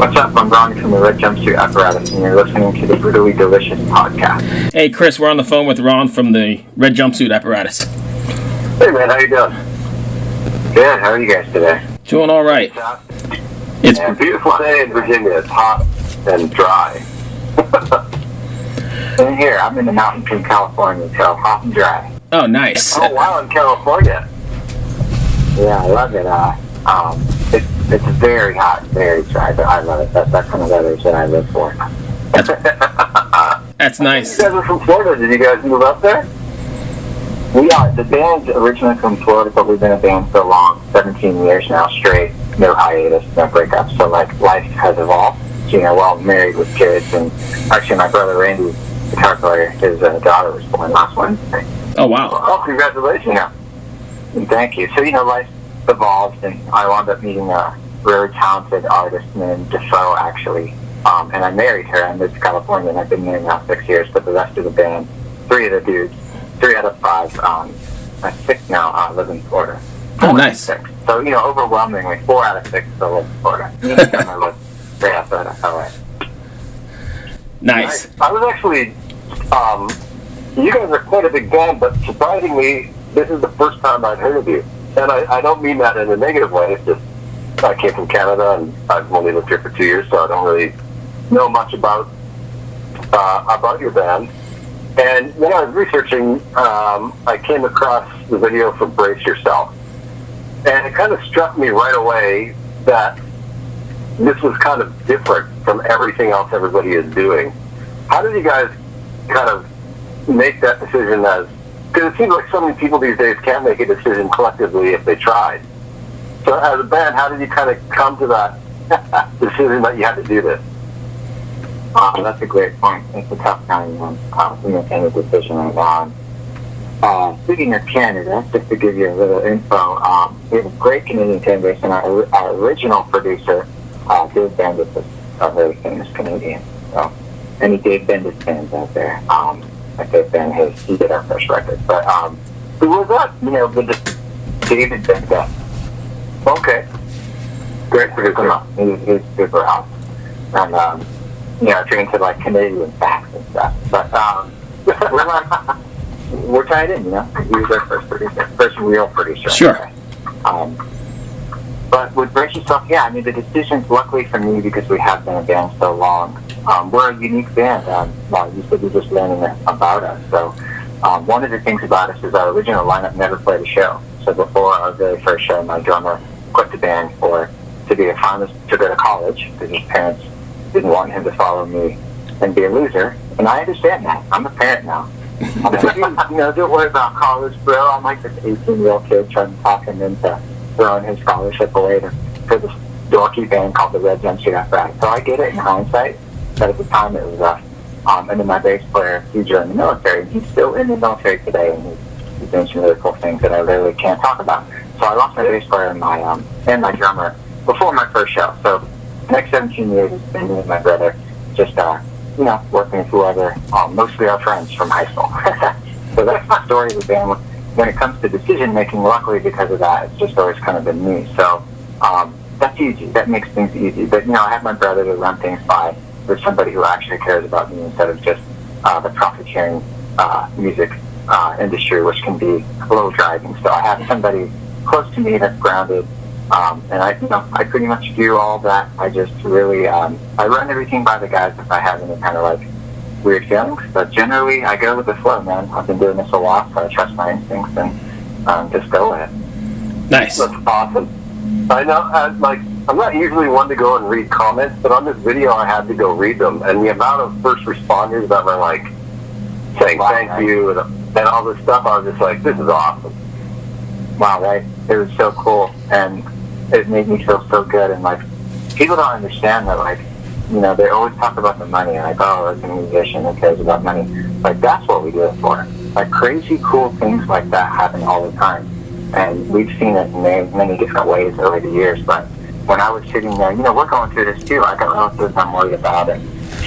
What's up? I'm Ronnie from the Red Jumpsuit Apparatus, and you're listening to the Brutally Delicious podcast. Hey, Chris, we're on the phone with Ron from the Red Jumpsuit Apparatus. Hey, man, how you doing? Good. How are you guys today? Doing all right. It's a beautiful day in Virginia. It's hot and dry. In here, I'm in the mountains in California, so hot and dry. Oh, nice. Oh, wow, in California. Yeah, I love it. It's very hot, very dry, but I love it. That's kind of weather that I live for. That's nice. You guys are from Florida. Did you guys move up there? We are. The band's originally from Florida, but we've been a band so long, 17 years now straight, no hiatus, no breakups. So, like, life has evolved. So, we're all married with kids, and actually my brother Randy, guitar player, his daughter was born last Wednesday. Oh, wow. Oh, congratulations. Thank you. So, life evolved, and I wound up meeting a really talented artist named Defoe, actually. And I married her. I moved to California, and I've been married now 6 years, but the rest of the band, 3 of the dudes, 3 out of 5, 6 now live in Florida. Oh, nice. 6. So, overwhelmingly, 4 out of 6 still live in Florida. I live right outside of LA. Nice. I was actually, you guys are quite a big band, but surprisingly, this is the first time I've heard of you. And I don't mean that in a negative way. It's just, I came from Canada, and I've only lived here for 2 years, so I don't really know much about your band. And when I was researching, I came across the video for Brace Yourself. And it kind of struck me right away that this was kind of different from everything else everybody is doing. How did you guys kind of make that decision because it seems like so many people these days can't make a decision collectively if they tried. So as a band, how did you kind of come to that decision that you had to do this? That's a great point. It's a tough time when we make any decision like that. Speaking of Canada, just to give you a little info, we have a great Canadian fan base, and our original producer, Dave Bendis, is a very famous Canadian. So, any Dave Bendis fans out there, like Dave Bendis, he did our first record. But who was that? With David Bendis. Okay. Great producer. He's super awesome. And, turning to like Canadian facts and stuff. But we're tied in, He was our first producer, first real producer. Sure. But with Brace Yourself, the decisions, luckily for me, because we have been a band so long, we're a unique band. You said you were just learning about us. So one of the things about us is our original lineup never played a show. So before our very first show, my drummer quit the band to be a pharmacist, to go to college, because his parents didn't want him to follow me and be a loser. And I understand that. I'm a parent now. I'm like, don't worry about college, bro. I'm like this 18-year-old kid trying to talk him into throwing his scholarship away for this dorky band called the Red Jumpsuit Apparatus. So I get it in hindsight, but at the time it was rough. And then my bass player, he joined the military, and he's still in the military today, and he's doing some really cool things that I literally can't talk about. So I lost my bass player and my drummer before my first show. So the next 17 years has been me and my brother just, working with whoever, mostly our friends from high school. So that's the story of the band. When it comes to decision-making, luckily because of that, it's just always kind of been me. So that's easy. That makes things easy. But, I have my brother to run things by with somebody who actually cares about me instead of just the profit-sharing music industry, which can be a little driving. So I have somebody close to me that's grounded, and I pretty much do all that. I just really, I run everything by the guys if I have any kind of like weird feelings, but generally I go with the flow, man. I've been doing this a while, so I trust my instincts and just go with it. Nice. That's awesome. I know, I'm not usually one to go and read comments, but on this video I had to go read them, and the amount of first responders that were like saying thank you and all this stuff, I was just like, this is awesome. Wow, right? It was so cool, and it made me feel so good, and like, people don't understand that, like, they always talk about the money, like, oh, as a musician, who cares about money? Like, that's what we do it for. Like, crazy cool things like that happen all the time, and we've seen it in many different ways over the years, but when I was sitting there, we're going through this too. I got relatives I'm worried about, and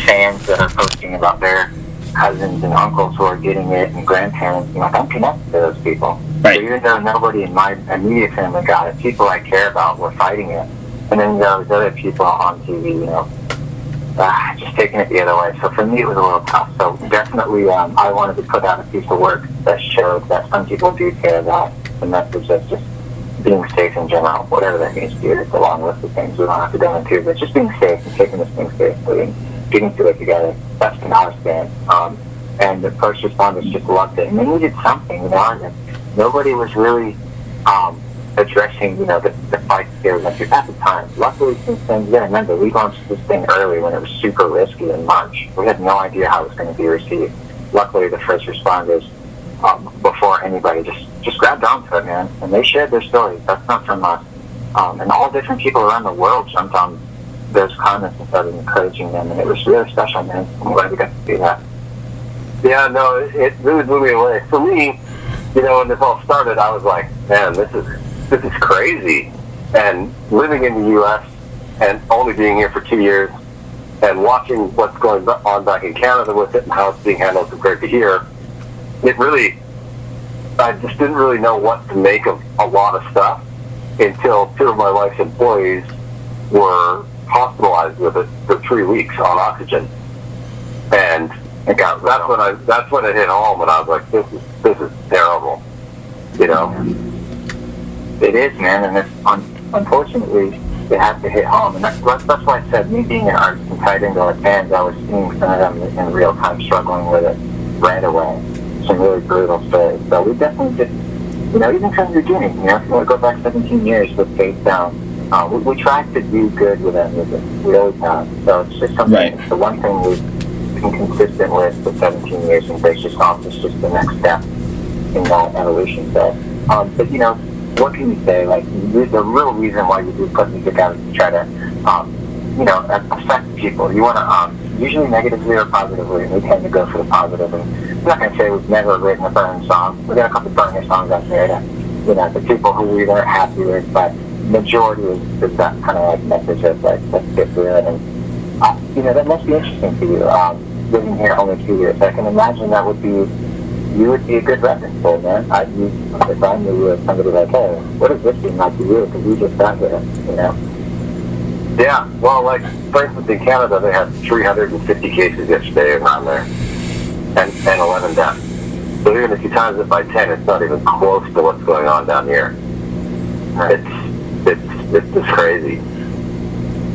fans that are posting about their cousins and uncles who are getting it, and grandparents, and like, I'm connected to those people. Right. So even though nobody in my immediate family got it, people I care about were fighting it. And then those other people on TV, just taking it the other way. So for me, it was a little tough. So definitely, I wanted to put out a piece of work that showed that some people do care about the message of just being safe in general, whatever that means to you. It's a long list of things we don't have to go into, but just being safe and taking this thing seriously and getting through it together. That's been our stand. And the first responders just loved it. And they needed something, and nobody was really addressing, the fight they were going through at the time. Luckily, since then, you gotta remember, we launched this thing early when it was super risky in March. We had no idea how it was going to be received. Luckily, the first responders, before anybody, just grabbed onto it, man. And they shared their stories. That's not from us. And all different people around the world jumped on those comments and started encouraging them. And it was really special, man. I'm glad we got to see that. Yeah, no, it really blew me away. For me, when this all started, I was like, man, this is crazy. And living in the U.S. and only being here for 2 years and watching what's going on back in Canada with it and how it's being handled compared to here, I just didn't really know what to make of a lot of stuff until 2 of my wife's employees were hospitalized with it for 3 weeks on oxygen. And that's when it hit home, and I was like, this is terrible, It is, man, and it's unfortunately it has to hit home, and that's why I said, me being an artist and tied into our fans, I was seeing some of them in real time struggling with it right away. Some really brutal stories. So we definitely just, even from the beginning, if you want to go back 17 years with Faith Down, we tried to do good with that music. We always have. So it's just something. Right. The one thing we've been consistent with for 17 years and Gracious Songs is just the next step in that evolution. So, but what can you say? Like, the real reason why you do put music out is to try to, affect people. You want to, usually negatively or positively, and we tend to go for the positive. And I'm not going to say we've never written a burn song. We've got a couple burner songs out there that, the people who we weren't happy with, but majority is that kind of like message of like, let's get through it. And, that must be interesting to you. Living here only 2 years, I can imagine that you would be a good reference for, man. If I knew you were somebody like, hey, what does this seem like to you? Because we just got here, Yeah, well, like, for instance, in Canada, they had 350 cases yesterday around there, and 11 deaths. So even if you times it by 10, it's not even close to what's going on down here. It's just crazy.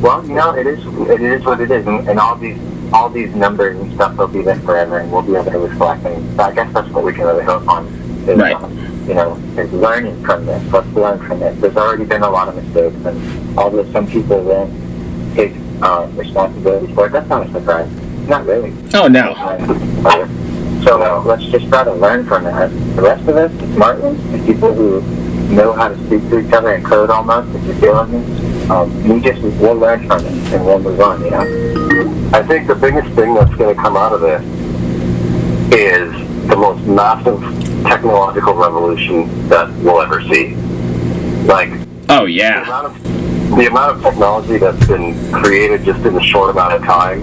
Well, it is what it is, and all these numbers and stuff will be there forever, and we'll be able to reflect. And I guess that's what we can really hope on. Is, right. Is learning from this. Let's learn from it. There's already been a lot of mistakes, and although some people won't take responsibility for it, that's not a surprise. Not really. Oh, no. So let's just try to learn from it. The rest of us, the smart ones, the people who know how to speak to each other in code almost, if you feel me, we'll learn from it, and we'll move on, I think the biggest thing that's going to come out of this is the most massive technological revolution that we'll ever see. Like, oh yeah, the amount of technology that's been created just in a short amount of time.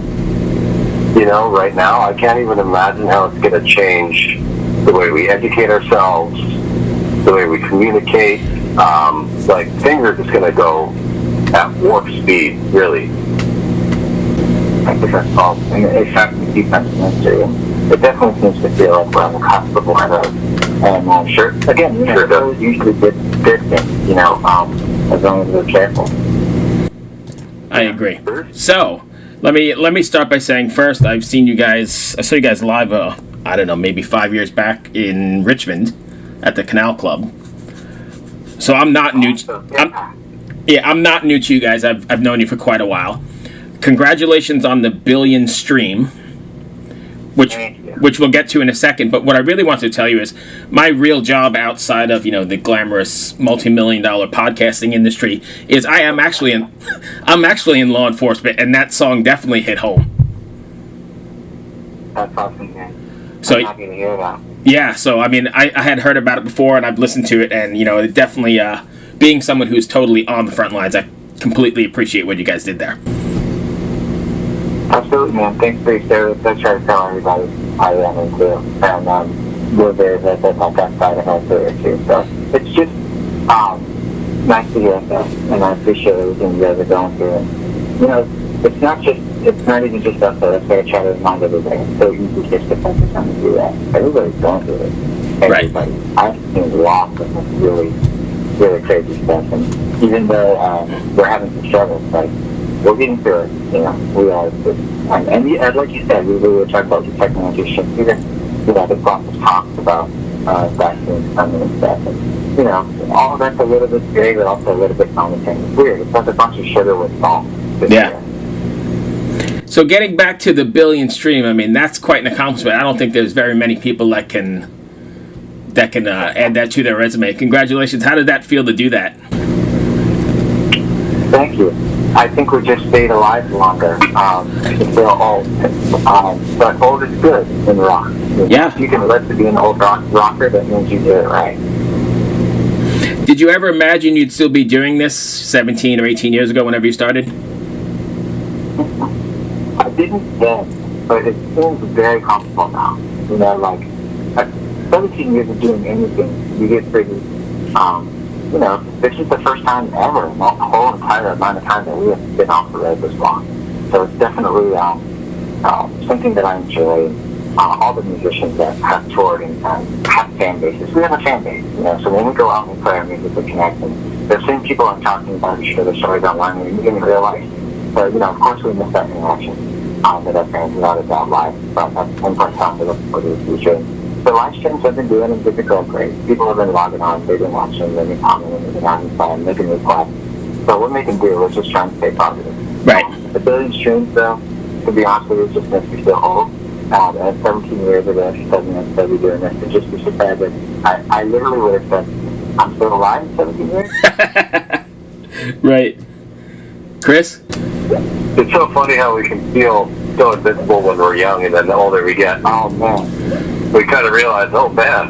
Right now, I can't even imagine how it's going to change the way we educate ourselves, the way we communicate. Like, things are just going to go at warp speed, really. I think that's all. And it's happened to defense ministry, and it definitely seems to feel like we're on the cusp of one of those. And sure, again, those usually good things, as long as we're careful. I agree. So, let me start by saying first, I saw you guys live, I don't know, maybe 5 years back in Richmond at the Canal Club. So I'm not new. I'm not new to you guys. I've known you for quite a while. Congratulations on the 1 billion stream, which we'll get to in a second. But what I really want to tell you is my real job outside of the glamorous multi-million-dollar podcasting industry is I'm actually in law enforcement, and that song definitely hit home. That's awesome, man. So I'm happy to hear that. Yeah, so I mean, I had heard about it before, and I've listened to it, and it definitely, being someone who's totally on the front lines, I completely appreciate what you guys did there. Absolutely, man. Thanks for your service. I try to tell everybody I am into, and we're very, very good on that side of our career too. So it's just, nice to hear that, and I appreciate everything you guys are going through. And, you know, it's not even just us, though. That's why I try to remind everybody. It's so easy just to focus on the U.S. Everybody's going through it. Everybody. Right. I've seen lots of really, really crazy stuff, and even though we're having some struggles, like, we're getting through it, you know, we are. And like you said, we were talking about the technology shift. Even, you know, there's lots of talks about vaccines coming and stuff. And, you know, all of that's a little bit scary, but also a little bit commenting. It's weird. It's like a bunch of sugar with salt. Yeah. So getting back to the billion stream, I mean, that's quite an accomplishment. I don't think there's very many people that can add that to their resume. Congratulations. How did that feel to do that? Thank you. I think we just stayed alive longer. To feel old. But old is good in rock. Yeah. If you can live to be an old rocker, that means you did it right. Did you ever imagine you'd still be doing this 17 or 18 years ago whenever you started? I didn't then, but it seems very comfortable now. You know, like, at 17 years of doing anything, you get pretty, you know, this is the first time ever in the whole entire amount of time that we have been off the road this long. So it's definitely something that I enjoy. All the musicians that have toured and have fan bases. We have a fan base, you know, so when we go out and we play our music, we connect. And the same people I'm talking about, you share their stories online, and you didn't realize. So, you know, of course we miss that interaction with our fans, not as out live, but that's important for the future. The live streams I've been doing have been going great. People have been logging on, they've been watching, they've been commenting, they've been having fun, making me clap. So what we can do is just try and stay positive. Right. The billion streams, though, to be honest with you, just makes me feel old. And 17 years ago, she told me I'd still be doing this, and just be surprised that I literally would have said, I'm still alive in 17 years? Right. Chris? It's so funny how we can feel so invincible when we're young, and then the older we get, Oh, man. we kind of realize, oh man,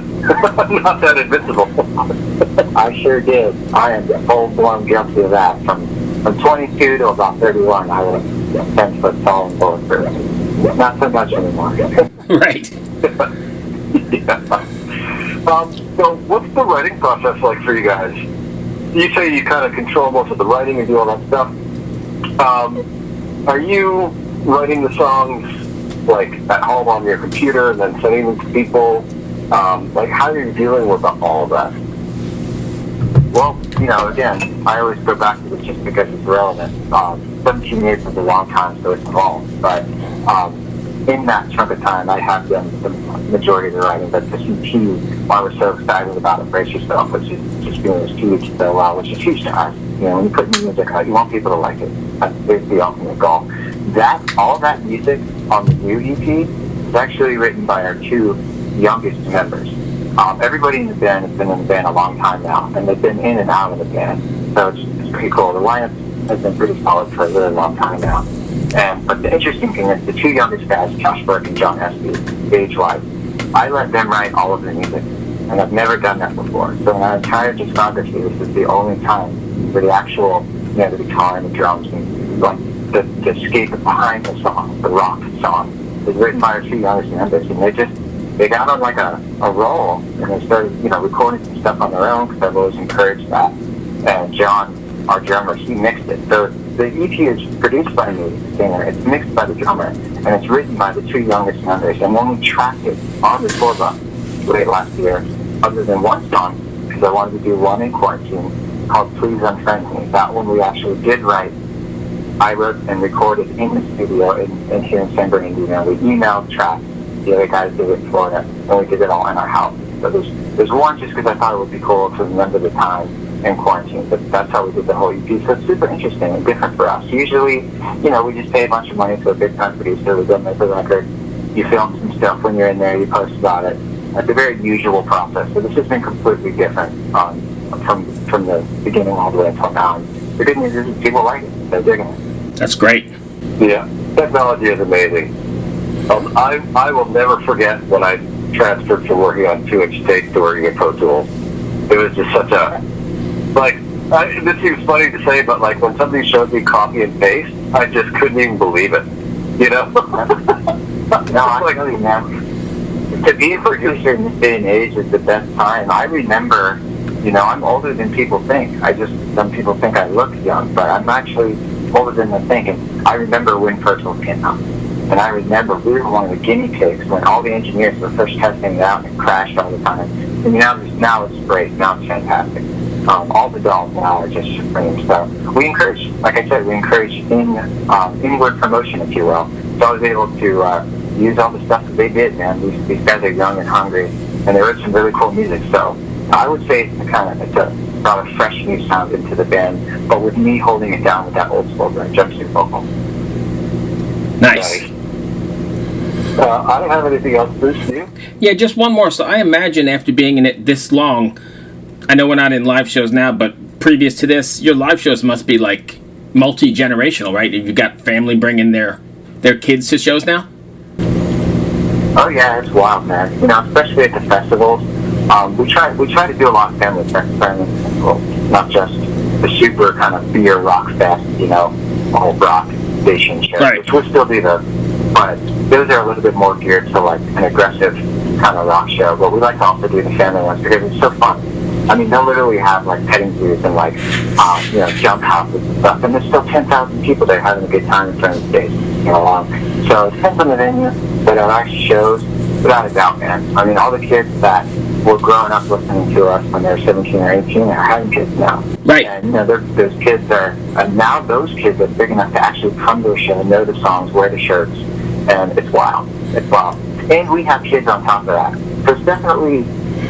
I'm not that invincible. I sure did. I am full-blown guilty of that. From 22 to about 31, I was 10 foot tall and bulletproof. Not so much anymore. Right. Yeah. So what's the writing process like for you guys? You say you kind of control most of the writing and do all that stuff. Are you writing the songs like at home on your computer and then sending them to people? Like how are you dealing with all of that? Well, you know, again, I always go back to this just because it's relevant. 17 years is a long time, so it's evolved. But in that chunk of time, I have done the majority of the writing. But this EP, why we're so excited about it, Brace Yourself, which is just being this huge so well, which is huge to us. You know, when you put music out, you want people to like it. That's the ultimate goal. All that music on the new EP is actually written by our two youngest members. Everybody in the band has been in the band a long time now, and they've been in and out of the band. So it's pretty cool. The lineup has been pretty solid for a really long time now. But the interesting thing is the two youngest guys, Josh Burke and John Espy, age-wise, I let them write all of the music, and I've never done that before. So in our entire discography, this is the only time where the actual, you know, the guitar and the drums and like the escape behind the song, the rock song, is written by our two youngest members, and they got on like a roll, and they started, you know, recording some stuff on their own because I've always encouraged that. And John, our drummer, he mixed it. So the EP is produced by me, the singer. It's mixed by the drummer, and it's written by the two youngest members. And when we tracked it on the tour bus late last year, other than one song, because I wanted to do one in quarantine called Please Unfriend Me. That one we actually did write. I wrote and recorded in the studio in here in San Bernardino. We emailed tracks. The other guys did it in Florida, and we did it all in our house. So there's one just because I thought it would be cool to remember the time in quarantine, but that's how we did the whole EP. So it's super interesting and different for us. Usually, you know, we just pay a bunch of money to a big time producer, we go make a record, you film some stuff when you're in there, you post about it. It's a very usual process. So this has been completely different from the beginning all the way until now. And the good news is people like it. They're digging it. That's great. Yeah, technology is amazing. I will never forget when I transferred from working on 2-inch tapes to working in Pro Tools. It was just such a, this seems funny to say, but like when somebody showed me copy and paste, I just couldn't even believe it. You know? No, I really never. To be a producer in this day and age is the best time. I remember You know, I'm older than people think. Some people think I look young, but I'm actually older than they think. And I remember when Pro Tools came out. And I remember we were one of the guinea pigs when all the engineers were first testing it out and it crashed all the time. And now it's great. Now it's fantastic. All the dolls now are just supreme. So we encourage, like I said, inward promotion, if you will. So I was able to use all the stuff that they did, man. These guys are young and hungry, and they wrote some really cool music. So I would say it's brought a fresh new sound into the band, but with me holding it down with that old school jumpsuit vocal. Nice. I don't have anything else, Bruce, do you? Yeah, just one more. So I imagine after being in it this long, I know we're not in live shows now, but previous to this, your live shows must be like multi-generational, right? You've got family bringing their kids to shows now? Oh yeah, it's wild, man. You know, especially at the festivals. We try to do a lot of family friendly festivals, not just the super kind of beer rock fest, you know, all rock station shows, right, which would still be but those are a little bit more geared to like an aggressive kind of rock show. But we like to also do the family ones because it's so fun. I mean, they'll literally have like petting zoos and like jump houses and stuff, and there's still 10,000 people there having a good time in front of the stage, you know. So it depends on the venue, but at our shows, without a doubt, man. I mean, all the kids that were growing up listening to us when they were 17 or 18 are having kids now. Right. And, you know, those kids are, now those kids are big enough to actually come to a show and know the songs, wear the shirts, and it's wild. It's wild. And we have kids on top of that. So it's definitely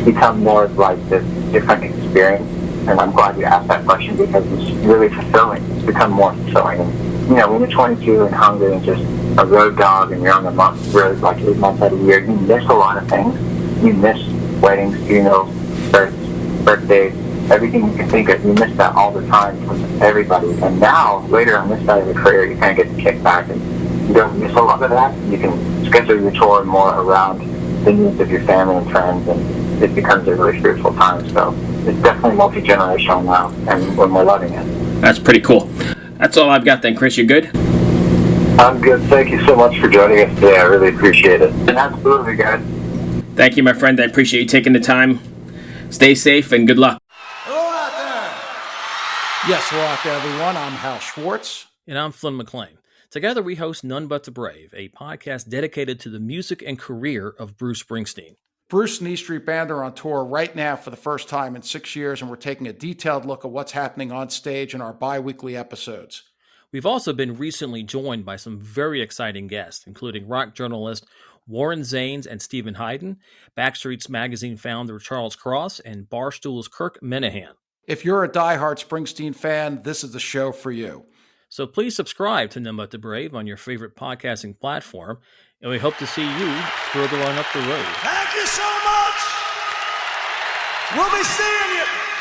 become more of like this different experience. And I'm glad you asked that question because it's really fulfilling. It's become more fulfilling. And, you know, when you're 22 and hungry and just a road dog and you're on the month, really like 8 months out of the year, you miss a lot of things. You miss weddings, funerals, birthdays, everything you can think of. You miss that all the time from everybody. And now, later on this side of the career, you kind of get to kick back and you don't miss a lot of that. You can schedule your tour more around the needs of your family and friends, and it becomes a really fruitful time. So it's definitely multi-generational now, and we're loving it. That's pretty cool. That's all I've got then, Chris. You good? I'm good. Thank you so much for joining us today. I really appreciate it. Absolutely, guys. Thank you, my friend. I appreciate you taking the time. Stay safe and good luck. Hello out there. Yes, hello out there, everyone. I'm Hal Schwartz. And I'm Flynn McLean. Together we host None But the Brave, a podcast dedicated to the music and career of Bruce Springsteen. Bruce and E Street Band are on tour right now for the first time in 6 years, and we're taking a detailed look at what's happening on stage in our bi-weekly episodes. We've also been recently joined by some very exciting guests, including rock journalist Warren Zanes and Stephen Hayden, Backstreet's Magazine founder Charles Cross, and Barstool's Kirk Minahan. If you're a diehard Springsteen fan, this is the show for you. So please subscribe to None But the Brave on your favorite podcasting platform, and we hope to see you further on up the road. Thank you so much. We'll be seeing you.